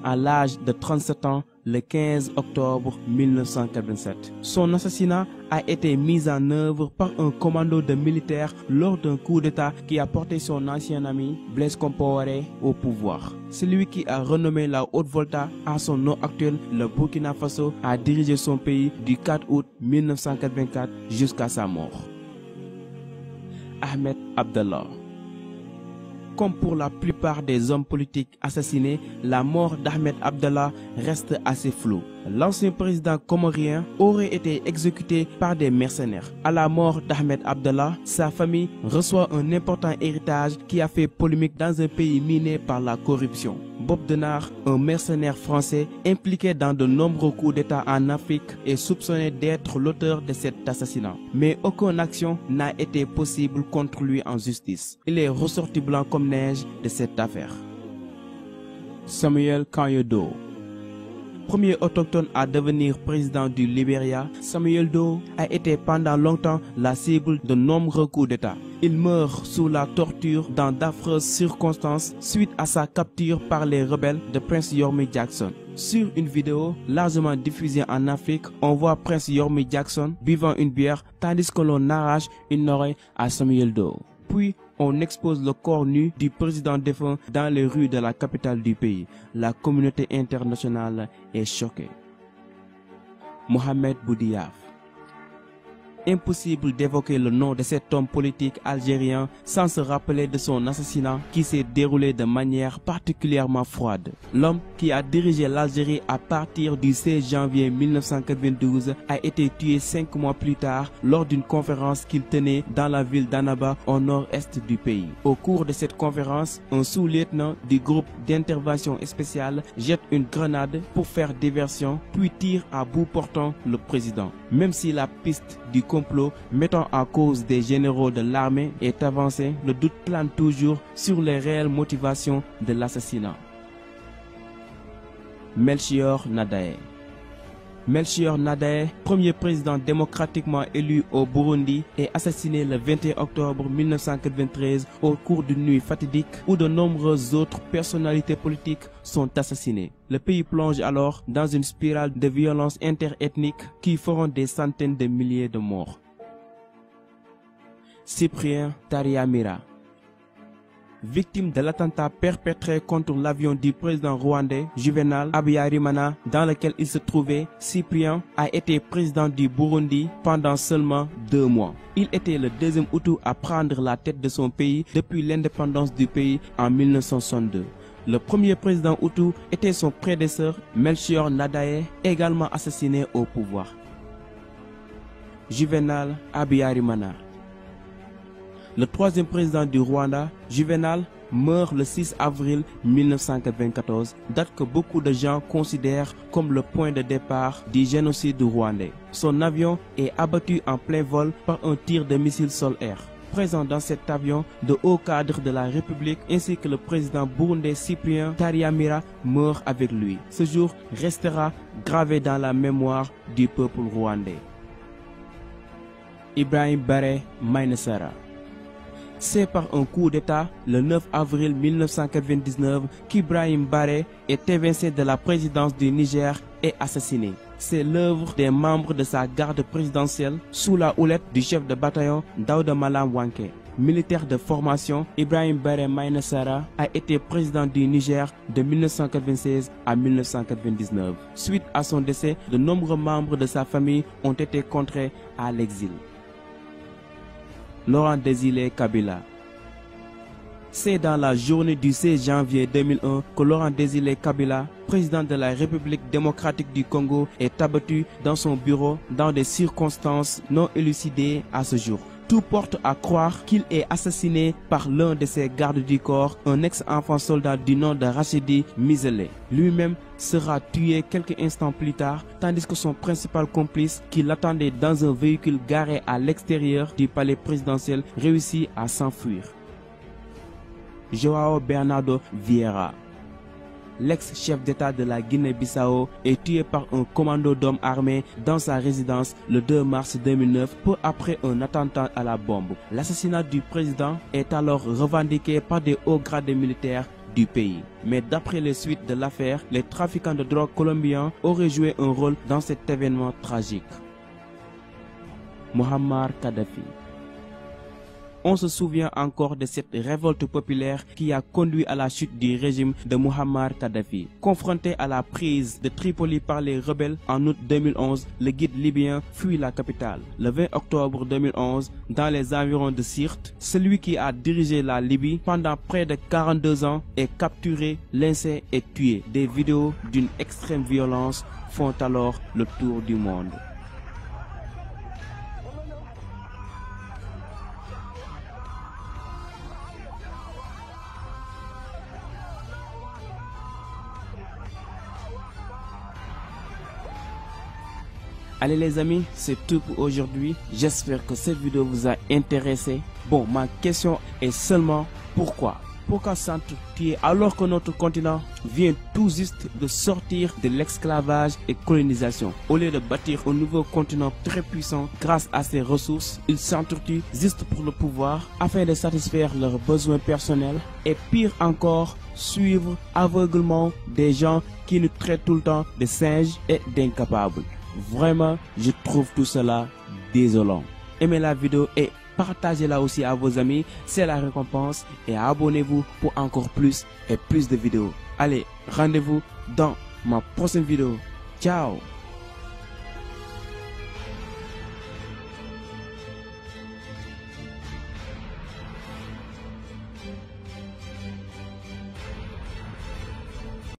à l'âge de 37 ans le 15 octobre 1987. Son assassinat a été mis en œuvre par un commando de militaires lors d'un coup d'État qui a porté son ancien ami Blaise Compaoré au pouvoir. Celui qui a renommé la Haute-Volta à son nom actuel, le Burkina Faso, a dirigé son pays du 4 août 1984 jusqu'à sa mort. Ahmed Abdallah. Comme pour la plupart des hommes politiques assassinés, la mort d'Ahmed Abdallah reste assez floue. L'ancien président comorien aurait été exécuté par des mercenaires. À la mort d'Ahmed Abdallah, sa famille reçoit un important héritage qui a fait polémique dans un pays miné par la corruption. Bob Denard, un mercenaire français impliqué dans de nombreux coups d'État en Afrique, est soupçonné d'être l'auteur de cet assassinat. Mais aucune action n'a été possible contre lui en justice. Il est ressorti blanc comme neige de cette affaire. Samuel Kanye Doe. Premier autochtone à devenir président du Libéria, Samuel Doe a été pendant longtemps la cible de nombreux coups d'État. Il meurt sous la torture dans d'affreuses circonstances suite à sa capture par les rebelles de Prince Yormi Jackson. Sur une vidéo largement diffusée en Afrique, on voit Prince Yormi Jackson buvant une bière tandis que l'on arrache une oreille à Samuel Doe. Puis, on expose le corps nu du président défunt dans les rues de la capitale du pays. La communauté internationale est choquée. Mohamed Boudiaf. Impossible d'évoquer le nom de cet homme politique algérien sans se rappeler de son assassinat qui s'est déroulé de manière particulièrement froide. L'homme qui a dirigé l'Algérie à partir du 16 janvier 1992 a été tué 5 mois plus tard lors d'une conférence qu'il tenait dans la ville d'Annaba au nord-est du pays. Au cours de cette conférence, un sous-lieutenant du groupe d'intervention spéciale jette une grenade pour faire diversion puis tire à bout portant le président. Même si la piste du complot mettant en cause des généraux de l'armée est avancé, le doute plane toujours sur les réelles motivations de l'assassinat. Melchior Ndadaye. Melchior Ndadaye, premier président démocratiquement élu au Burundi, est assassiné le 21 octobre 1993 au cours d'une nuit fatidique où de nombreuses autres personnalités politiques sont assassinées. Le pays plonge alors dans une spirale de violence interethnique qui feront des centaines de milliers de morts. Cyprien Taryamira. Victime de l'attentat perpétré contre l'avion du président rwandais Juvenal Habyarimana dans lequel il se trouvait, Cyprien a été président du Burundi pendant seulement 2 mois. Il était le deuxième Hutu à prendre la tête de son pays depuis l'indépendance du pays en 1962. Le premier président Hutu était son prédécesseur Melchior Ndadaye, également assassiné au pouvoir. Juvenal Habyarimana. Le troisième président du Rwanda, Juvenal, meurt le 6 avril 1994, date que beaucoup de gens considèrent comme le point de départ du génocide rwandais. Son avion est abattu en plein vol par un tir de missile sol-air. Présent dans cet avion, de hauts cadres de la République ainsi que le président burundais Cyprien Taryamira meurent avec lui. Ce jour restera gravé dans la mémoire du peuple rwandais. Ibrahim Baré Mainesara. C'est par un coup d'État, le 9 avril 1999, qu'Ibrahim Baré est évincé de la présidence du Niger et assassiné. C'est l'œuvre des membres de sa garde présidentielle sous la houlette du chef de bataillon Daouda Malam Wanké. Militaire de formation, Ibrahim Baré Mainesara a été président du Niger de 1996 à 1999. Suite à son décès, de nombreux membres de sa famille ont été contraints à l'exil. Laurent Désiré Kabila. C'est dans la journée du 16 janvier 2001 que Laurent Désiré Kabila, président de la République démocratique du Congo, est abattu dans son bureau dans des circonstances non élucidées à ce jour. Tout porte à croire qu'il est assassiné par l'un de ses gardes du corps, un ex-enfant soldat du nom de Rachidi Mizele. Lui-même sera tué quelques instants plus tard, tandis que son principal complice, qui l'attendait dans un véhicule garé à l'extérieur du palais présidentiel, réussit à s'enfuir. João Bernardo Vieira. L'ex-chef d'État de la Guinée-Bissau est tué par un commando d'hommes armés dans sa résidence le 2 mars 2009, peu après un attentat à la bombe. L'assassinat du président est alors revendiqué par des hauts gradés militaires du pays. Mais d'après les suites de l'affaire, les trafiquants de drogue colombiens auraient joué un rôle dans cet événement tragique. Muammar Kadhafi. On se souvient encore de cette révolte populaire qui a conduit à la chute du régime de Muammar Kadhafi. Confronté à la prise de Tripoli par les rebelles en août 2011, le guide libyen fuit la capitale. Le 20 octobre 2011, dans les environs de Sirte, celui qui a dirigé la Libye pendant près de 42 ans est capturé, lynché et tué. Des vidéos d'une extrême violence font alors le tour du monde. Allez les amis, c'est tout pour aujourd'hui. J'espère que cette vidéo vous a intéressé. Bon, ma question est seulement pourquoi? Pourquoi s'entretuer alors que notre continent vient tout juste de sortir de l'esclavage et colonisation? Au lieu de bâtir un nouveau continent très puissant grâce à ses ressources, ils s'entretuent juste pour le pouvoir afin de satisfaire leurs besoins personnels et pire encore, suivre aveuglement des gens qui nous traitent tout le temps de singes et d'incapables. Vraiment, je trouve tout cela désolant. Aimez la vidéo et partagez-la aussi à vos amis, c'est la récompense. Et abonnez-vous pour encore plus et plus de vidéos. Allez, rendez-vous dans ma prochaine vidéo. Ciao!